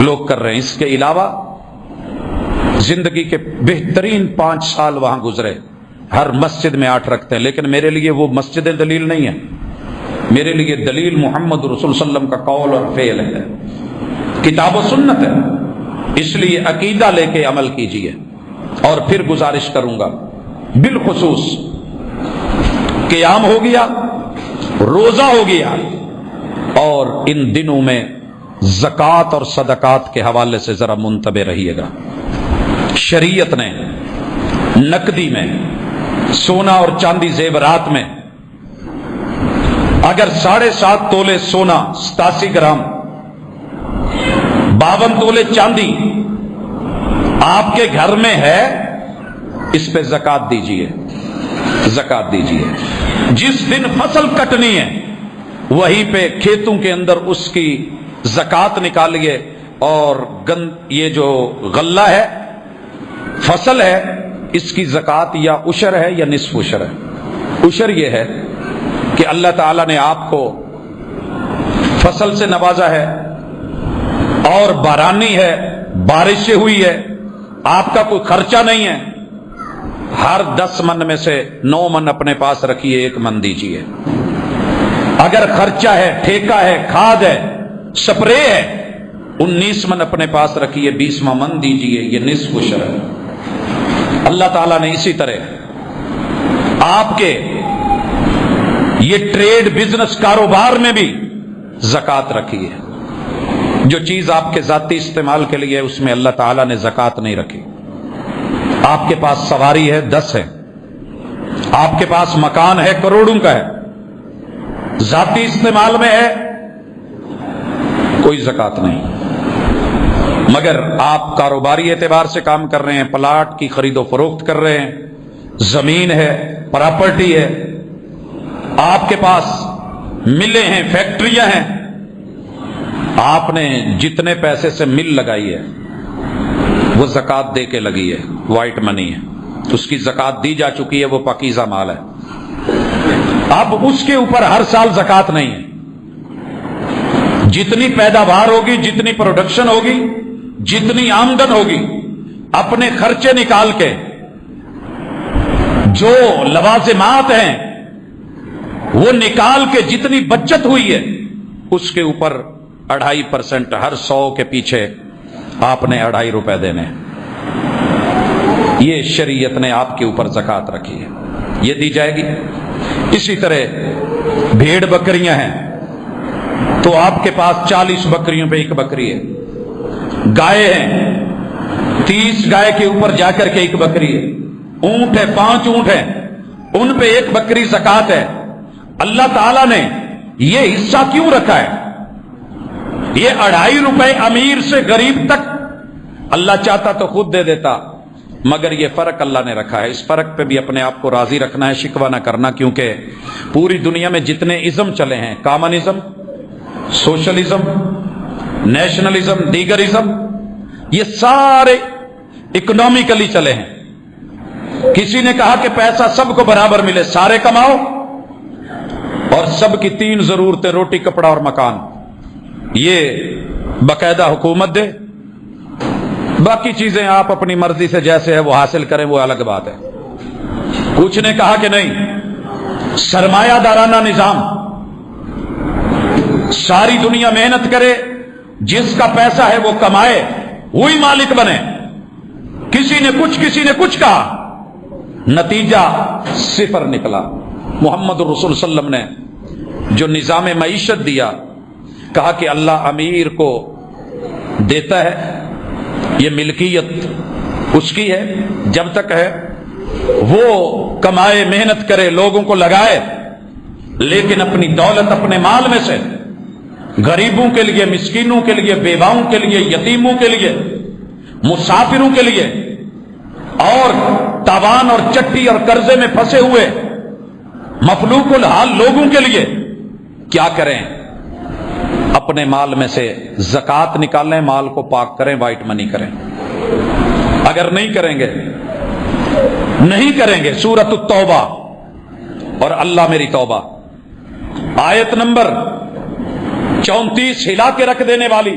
لوگ کر رہے ہیں. اس کے علاوہ زندگی کے بہترین 5 سال وہاں گزرے، ہر مسجد میں 8 رکھتے ہیں، لیکن میرے لیے وہ مسجدیں دلیل نہیں ہیں. میرے لیے دلیل محمد رسول صلی اللہ علیہ وسلم کا قول اور فعل ہے، کتاب و سنت ہے. اس لیے عقیدہ لے کے عمل کیجئے. اور پھر گزارش کروں گا بالخصوص قیام ہو گیا، روزہ ہو گیا، اور ان دنوں میں زکوٰۃ اور صدقات کے حوالے سے ذرا منتبہ رہیے گا. شریعت نے نقدی میں، سونا اور چاندی زیورات میں، اگر 7.5 تولے سونا 87 گرام 52 تولے چاندی آپ کے گھر میں ہے، اس پہ زکوٰۃ دیجئے، زکوٰۃ دیجئے. جس دن فصل کٹنی ہے وہیں پہ کھیتوں کے اندر اس کی زکوٰۃ نکالیے. اور یہ جو غلہ ہے، فصل ہے، اس کی زکوٰۃ یا عشر ہے یا نصف عشر ہے. عشر یہ ہے کہ اللہ تعالیٰ نے آپ کو فصل سے نوازا ہے اور بارانی ہے، بارش سے ہوئی ہے، آپ کا کوئی خرچہ نہیں ہے. ہر 10 من میں سے 9 من اپنے پاس رکھیے، 1 من دیجیے. اگر خرچہ ہے، ٹھیکہ ہے، کھاد ہے، سپرے ہے، 19 من اپنے پاس رکھیے، 20واں من دیجیے. یہ نصف عشر ہے. اللہ تعالیٰ نے اسی طرح آپ کے یہ ٹریڈ بزنس کاروبار میں بھی زکوٰۃ رکھی ہے. جو چیز آپ کے ذاتی استعمال کے لیے اس میں اللہ تعالیٰ نے زکوٰۃ نہیں رکھی. آپ کے پاس سواری ہے، 10 ہے. آپ کے پاس مکان ہے، کروڑوں کا ہے، ذاتی استعمال میں ہے، کوئی زکوٰۃ نہیں. مگر آپ کاروباری اعتبار سے کام کر رہے ہیں، پلاٹ کی خرید و فروخت کر رہے ہیں، زمین ہے، پراپرٹی ہے، آپ کے پاس ملیں ہیں، فیکٹریاں ہیں، آپ نے جتنے پیسے سے مل لگائی ہے وہ زکوٰۃ دے کے لگی ہے، وائٹ منی ہے، اس کی زکوٰۃ دی جا چکی ہے، وہ پاکیزہ مال ہے. اب اس کے اوپر ہر سال زکوٰۃ نہیں ہے. جتنی پیداوار ہوگی، جتنی پروڈکشن ہوگی، جتنی آمدن ہوگی، اپنے خرچے نکال کے جو لوازمات ہیں وہ نکال کے جتنی بچت ہوئی ہے اس کے اوپر 2.5% ہر 100 کے پیچھے آپ نے 2.5 روپے دینے. یہ شریعت نے آپ کے اوپر زکوٰۃ رکھی ہے، یہ دی جائے گی. اسی طرح بھیڑ بکریاں ہیں تو آپ کے پاس 40 بکریوں پہ 1 بکری ہے. گائے ہیں، 30 گائے کے اوپر جا کر کے 1 بکری ہے. اونٹ ہے، 5 اونٹ ہیں، ان پہ 1 بکری زکوٰۃ ہے. اللہ تعالیٰ نے یہ حصہ کیوں رکھا ہے؟ یہ 2.5 روپے امیر سے غریب تک اللہ چاہتا تو خود دے دیتا، مگر یہ فرق اللہ نے رکھا ہے. اس فرق پہ بھی اپنے آپ کو راضی رکھنا ہے، شکوہ نہ کرنا. کیونکہ پوری دنیا میں جتنے ازم چلے ہیں، کامنزم، سوشلزم، نیشنلزم، دیگرزم، یہ سارے اکنامکلی چلے ہیں. کسی نے کہا کہ پیسہ سب کو برابر ملے، سارے کماؤ، اور سب کی 3 ضرورتیں، روٹی، کپڑا اور مکان، یہ باقاعدہ حکومت دے. باقی چیزیں آپ اپنی مرضی سے جیسے ہے وہ حاصل کریں، وہ الگ بات ہے. کچھ نے کہا کہ نہیں، سرمایہ دارانہ نظام، ساری دنیا محنت کرے، جس کا پیسہ ہے وہ کمائے، وہی مالک بنے. کسی نے کچھ کہا، نتیجہ 0 نکلا. محمد رسول صلی اللہ علیہ وسلم نے جو نظام معیشت دیا، کہا کہ اللہ امیر کو دیتا ہے، یہ ملکیت اس کی ہے، جب تک ہے وہ کمائے، محنت کرے، لوگوں کو لگائے، لیکن اپنی دولت اپنے مال میں سے غریبوں کے لیے، مسکینوں کے لیے، بیواؤں کے لیے، یتیموں کے لیے، مسافروں کے لیے، اور تاوان اور چٹی اور قرضے میں پھنسے ہوئے مفلوق الحال لوگوں کے لیے کیا کریں؟ اپنے مال میں سے زکوٰۃ نکالیں، مال کو پاک کریں، وائٹ منی کریں. اگر نہیں کریں گے سورۃ التوبہ اور اللہ میری توبہ آیت نمبر 34 ہلا کے رکھ دینے والی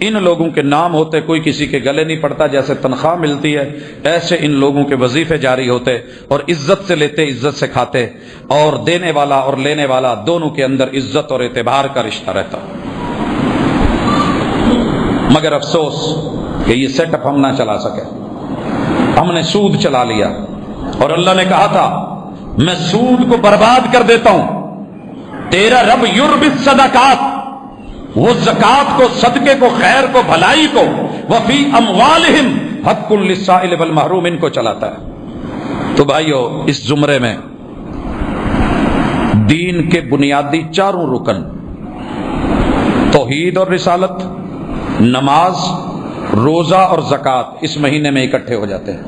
ان لوگوں کے نام ہوتے، کوئی کسی کے گلے نہیں پڑتا، جیسے تنخواہ ملتی ہے ایسے ان لوگوں کے وظیفے جاری ہوتے، اور عزت سے لیتے عزت سے کھاتے، اور دینے والا اور لینے والا دونوں کے اندر عزت اور اعتبار کا رشتہ رہتا۔ مگر افسوس کہ یہ سیٹ اپ ہم نہ چلا سکے، ہم نے سود چلا لیا، اور اللہ نے کہا تھا میں سود کو برباد کر دیتا ہوں۔ تیرا رب یربی الصدقات، وہ زکات کو، صدقے کو، خیر کو، بھلائی کو، وفی اموالہم حق للسائل والمحروم، ان کو چلاتا ہے۔ تو بھائیو، اس زمرے میں دین کے بنیادی چاروں رکن توحید اور رسالت، نماز، روزہ اور زکات اس مہینے میں اکٹھے ہو جاتے ہیں۔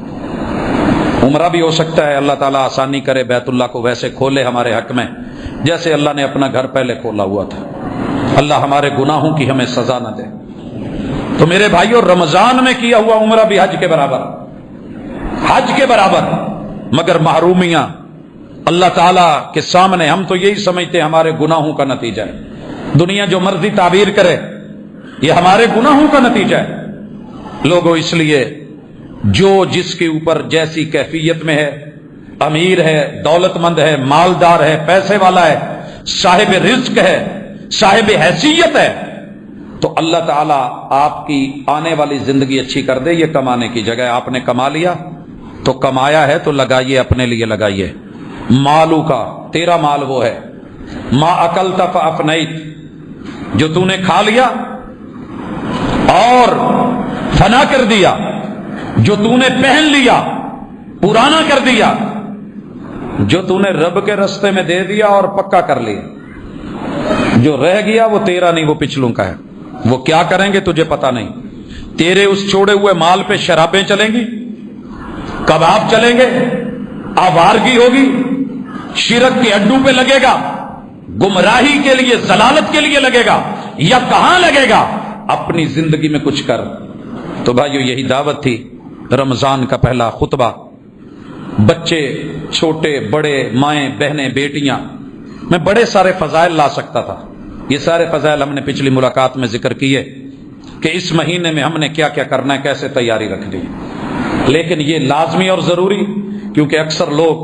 عمرہ بھی ہو سکتا ہے، اللہ تعالیٰ آسانی کرے، بیت اللہ کو ویسے کھولے ہمارے حق میں جیسے اللہ نے اپنا گھر پہلے کھولا ہوا تھا۔ اللہ ہمارے گناہوں کی ہمیں سزا نہ دے۔ تو میرے بھائیوں، رمضان میں کیا ہوا عمرہ بھی حج کے برابر، حج کے برابر، مگر محرومیاں اللہ تعالیٰ کے سامنے ہم تو یہی سمجھتے ہیں ہمارے گناہوں کا نتیجہ ہے۔ دنیا جو مرضی تعبیر کرے، یہ ہمارے گناہوں کا نتیجہ ہے۔ لوگوں، اس لیے جو جس کے اوپر جیسی کیفیت میں ہے، امیر ہے، دولت مند ہے، مالدار ہے، پیسے والا ہے، صاحب رزق ہے، صاحب حیثیت ہے، تو اللہ تعالیٰ آپ کی آنے والی زندگی اچھی کر دے۔ یہ کمانے کی جگہ آپ نے کما لیا تو کمایا ہے تو لگائیے، اپنے لیے لگائیے۔ مالو کا، تیرا مال وہ ہے، ما اکلت فافنیت، جو تو نے کھا لیا اور فنا کر دیا، جو تو نے پہن لیا پرانا کر دیا، جو تو نے رب کے رستے میں دے دیا اور پکا کر لیا، جو رہ گیا وہ تیرا نہیں، وہ پچھلوں کا ہے۔ وہ کیا کریں گے تجھے پتا نہیں۔ تیرے اس چھوڑے ہوئے مال پہ شرابیں چلیں گی، کباب چلیں گے، آوارگی ہوگی، شرک کے اڈوں پہ لگے گا، گمراہی کے لیے، ضلالت کے لیے لگے گا، یا کہاں لگے گا؟ اپنی زندگی میں کچھ کر۔ تو بھائیو، یہی دعوت تھی رمضان کا پہلا خطبہ۔ بچے، چھوٹے بڑے، مائیں بہنیں بیٹیاں، میں بڑے سارے فضائل لا سکتا تھا، یہ سارے فضائل ہم نے پچھلی ملاقات میں ذکر کیے کہ اس مہینے میں ہم نے کیا کیا کرنا ہے، کیسے تیاری رکھنی ہے۔ لیکن یہ لازمی اور ضروری، کیونکہ اکثر لوگ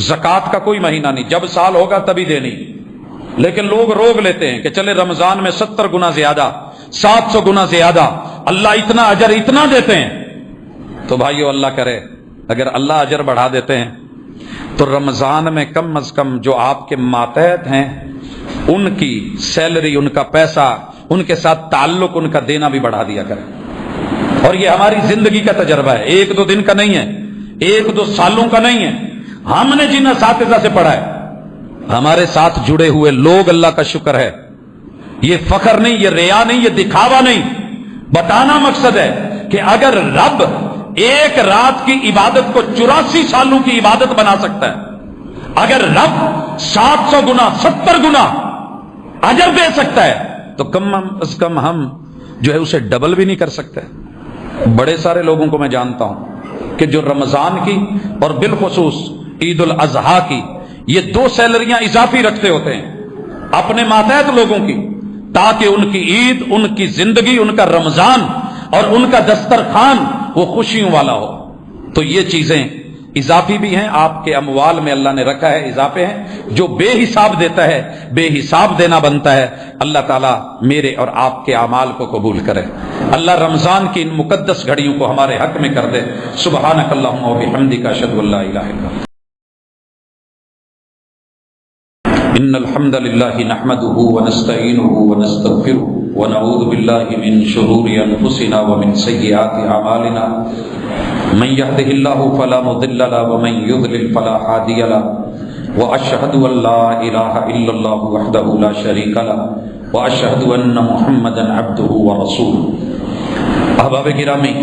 زکوٰۃ کا کوئی مہینہ نہیں، جب سال ہوگا تبھی دینی، لیکن لوگ روک لیتے ہیں کہ چلے رمضان میں 70 گنا زیادہ، 700 گنا زیادہ، اللہ اتنا اجر اتنا دیتے ہیں۔ تو بھائیو، اللہ کرے اگر اللہ اجر بڑھا دیتے ہیں تو رمضان میں کم از کم جو آپ کے ماتحت ہیں ان کی سیلری، ان کا پیسہ، ان کے ساتھ تعلق ان کا دینا بھی بڑھا دیا کرے۔ اور یہ ہماری زندگی کا تجربہ ہے، 1-2 دن کا نہیں ہے، 1-2 سالوں کا نہیں ہے۔ ہم نے جن اساتذہ سے پڑھا ہے، ہمارے ساتھ جڑے ہوئے لوگ، اللہ کا شکر ہے، یہ فخر نہیں، یہ ریا نہیں، یہ دکھاوا نہیں، بتانا مقصد ہے کہ اگر رب ایک رات کی عبادت کو 84 سالوں کی عبادت بنا سکتا ہے، اگر رب 700 گنا 70 گنا اجر دے سکتا ہے، تو کم از کم ہم جو ہے اسے ڈبل بھی نہیں کر سکتے۔ بڑے سارے لوگوں کو میں جانتا ہوں کہ جو رمضان کی اور بالخصوص عید الاضحیٰ کی یہ 2 سیلریاں اضافی رکھتے ہوتے ہیں اپنے ماتحت لوگوں کی، تاکہ ان کی عید، ان کی زندگی، ان کا رمضان اور ان کا دسترخوان وہ خوشیوں والا ہو۔ تو یہ چیزیں اضافی بھی ہیں، آپ کے اموال میں اللہ نے رکھا ہے، اضافے ہیں۔ جو بے حساب دیتا ہے، بے حساب دینا بنتا ہے۔ اللہ تعالیٰ میرے اور آپ کے اعمال کو قبول کرے۔ اللہ رمضان کی ان مقدس گھڑیوں کو ہمارے حق میں کر دے۔ سبحانک اللہم و بحمدک، اشہد ان لا الہ الا انت۔ ان الحمد للہ نحمده ونستعینه ونستغفره ونعوذ باللہ من شرور انفسنا ومن سیئات اعمالنا، من يهده الله فلا مضل له ومن يضلل فلا هادي له، واشهد ان لا اله الا الله وحده لا شريك له، واشهد ان محمدا عبده ورسوله۔ احباب گرامی،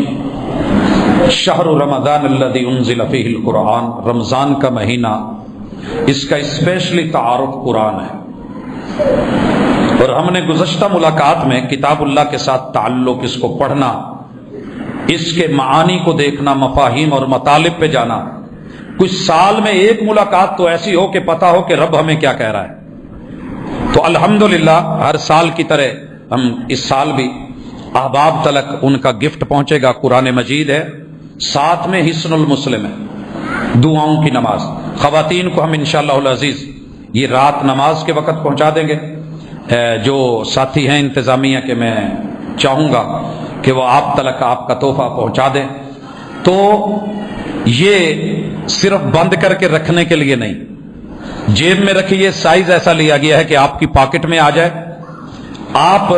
شہر رمضان الذي انزل فيه القرآن، رمضان کا مہینہ، اس کا اسپیشلی تعارف قرآن ہے، اور ہم نے گزشتہ ملاقات میں کتاب اللہ کے ساتھ تعلق، اس کو پڑھنا، اس کے معانی کو دیکھنا، مفاہیم اور مطالب پہ جانا، کچھ سال میں ایک ملاقات تو ایسی ہو کہ پتہ ہو کہ رب ہمیں کیا کہہ رہا ہے۔ تو الحمدللہ ہر سال کی طرح ہم اس سال بھی احباب تلک ان کا گفٹ پہنچے گا، قرآن مجید ہے، ساتھ میں حسن المسلم ہے، دعاؤں کی نماز۔ خواتین کو ہم انشاءاللہ العزیز یہ رات نماز کے وقت پہنچا دیں گے۔ جو ساتھی ہیں انتظامیہ کے، میں چاہوں گا کہ وہ آپ تلک آپ کا تحفہ پہنچا دیں۔ تو یہ صرف بند کر کے رکھنے کے لیے نہیں، جیب میں رکھیے، سائز ایسا لیا گیا ہے کہ آپ کی پاکٹ میں آ جائے۔ آپ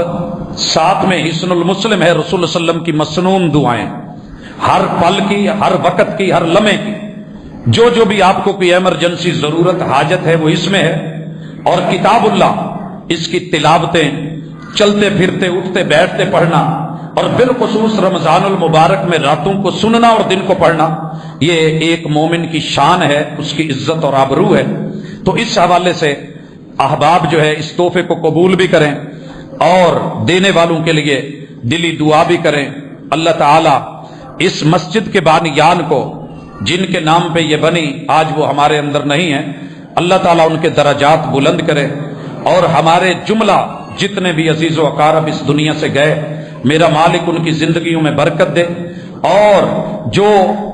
ساتھ میں حسن المسلم ہے، رسول اللہ علیہ وسلم کی مسنون دعائیں، ہر پل کی، ہر وقت کی، ہر لمحے کی، جو بھی آپ کو کوئی ایمرجنسی ضرورت حاجت ہے وہ اس میں ہے۔ اور کتاب اللہ، اس کی تلاوتیں، چلتے پھرتے اٹھتے بیٹھتے پڑھنا، اور بالخصوص رمضان المبارک میں راتوں کو سننا اور دن کو پڑھنا، یہ ایک مومن کی شان ہے، اس کی عزت اور آبرو ہے۔ تو اس حوالے سے احباب جو ہے اس تحفے کو قبول بھی کریں اور دینے والوں کے لیے دلی دعا بھی کریں۔ اللہ تعالی اس مسجد کے بانیان کو، جن کے نام پہ یہ بنی، آج وہ ہمارے اندر نہیں ہے، اللہ تعالیٰ ان کے درجات بلند کرے، اور ہمارے جملہ جتنے بھی عزیز و اقارب اس دنیا سے گئے، میرا مالک ان کی زندگیوں میں برکت دے، اور جو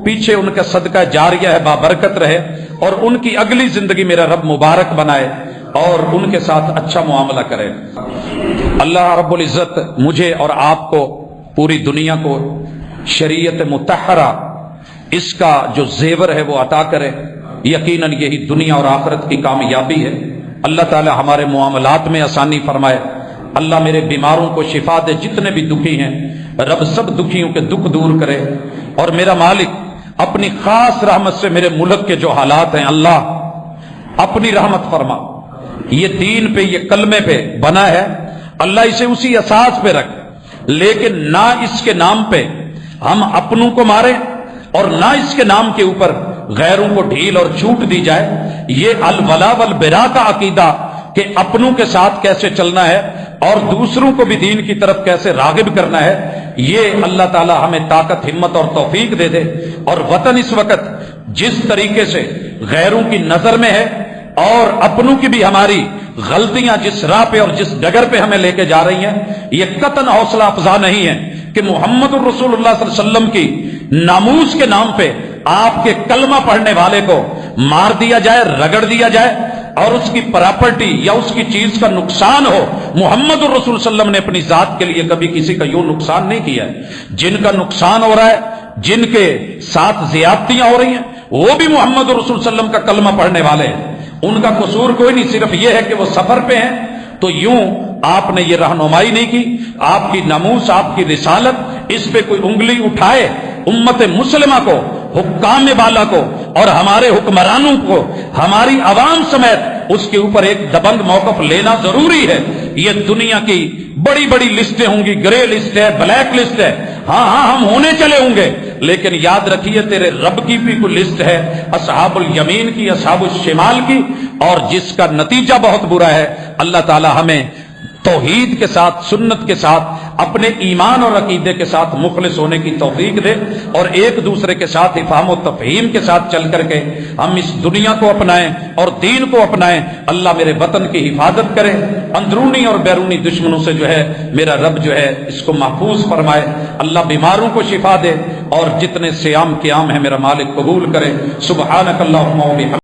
پیچھے ان کا صدقہ جاریہ ہے بابرکت رہے، اور ان کی اگلی زندگی میرا رب مبارک بنائے اور ان کے ساتھ اچھا معاملہ کرے۔ اللہ رب العزت مجھے اور آپ کو، پوری دنیا کو شریعت مطہرہ، اس کا جو زیور ہے وہ عطا کرے۔ یقیناً یہی دنیا اور آخرت کی کامیابی ہے۔ اللہ تعالی ہمارے معاملات میں آسانی فرمائے۔ اللہ میرے بیماروں کو شفا دے، جتنے بھی دکھی ہیں رب سب دکھیوں کے دکھ دور کرے، اور میرا مالک اپنی خاص رحمت سے میرے ملک کے جو حالات ہیں اللہ اپنی رحمت فرما۔ یہ دین پہ، یہ کلمے پہ بنا ہے، اللہ اسے اسی اساس پہ رکھ، لیکن نہ اس کے نام پہ ہم اپنوں کو ماریں، اور نہ اس کے نام کے اوپر غیروں کو ڈھیل اور چھوٹ دی جائے۔ یہ الولا والبرا کا عقیدہ کہ اپنوں کے ساتھ کیسے چلنا ہے اور دوسروں کو بھی دین کی طرف کیسے راغب کرنا ہے، یہ اللہ تعالی ہمیں طاقت، ہمت اور توفیق دے دے۔ اور وطن اس وقت جس طریقے سے غیروں کی نظر میں ہے، اور اپنوں کی بھی ہماری غلطیاں جس راہ پہ اور جس ڈگر پہ ہمیں لے کے جا رہی ہیں، یہ قطعاً حوصلہ افزا نہیں ہے کہ محمد الرسول اللہ صلی اللہ علیہ وسلم کی ناموس کے نام پہ آپ کے کلمہ پڑھنے والے کو مار دیا جائے، رگڑ دیا جائے، اور اس کی پراپرٹی یا اس کی چیز کا نقصان ہو۔ محمد الرسول صلی اللہ علیہ وسلم نے اپنی ذات کے لیے کبھی کسی کا یوں نقصان نہیں کیا ہے۔ جن کا نقصان ہو رہا ہے، جن کے ساتھ زیادتیاں ہو رہی ہیں، وہ بھی محمد الرسول صلی اللہ علیہ وسلم کا کلمہ پڑھنے والے ہیں۔ ان کا قصور کوئی نہیں، صرف یہ ہے کہ وہ سفر پہ ہیں۔ تو یوں آپ نے یہ رہنمائی نہیں کی، آپ کی ناموس، آپ کی رسالت، اس پہ کوئی انگلی اٹھائے، امت مسلمہ کو، حکام بالا کو اور ہمارے حکمرانوں کو، ہماری عوام سمیت اس کے اوپر ایک دبنگ موقف لینا ضروری ہے۔ یہ دنیا کی بڑی بڑی لسٹیں ہوں گی، گرے لسٹ ہے، بلیک لسٹ ہے، ہاں ہم ہونے چلے ہوں گے، لیکن یاد رکھیے تیرے رب کی بھی کوئی لسٹ ہے، اصحاب الیمین کی، اصحاب الشمال کی، اور جس کا نتیجہ بہت برا ہے۔ اللہ تعالی ہمیں توحید کے ساتھ، سنت کے ساتھ، اپنے ایمان اور عقیدے کے ساتھ مخلص ہونے کی توفیق دے، اور ایک دوسرے کے ساتھ افہام و تفہیم کے ساتھ چل کر کے ہم اس دنیا کو اپنائیں اور دین کو اپنائیں۔ اللہ میرے وطن کی حفاظت کرے، اندرونی اور بیرونی دشمنوں سے جو ہے میرا رب جو ہے اس کو محفوظ فرمائے۔ اللہ بیماروں کو شفا دے، اور جتنے صیام قیام ہے میرا مالک قبول کرے۔ سبحانک اللہم و بحمدک۔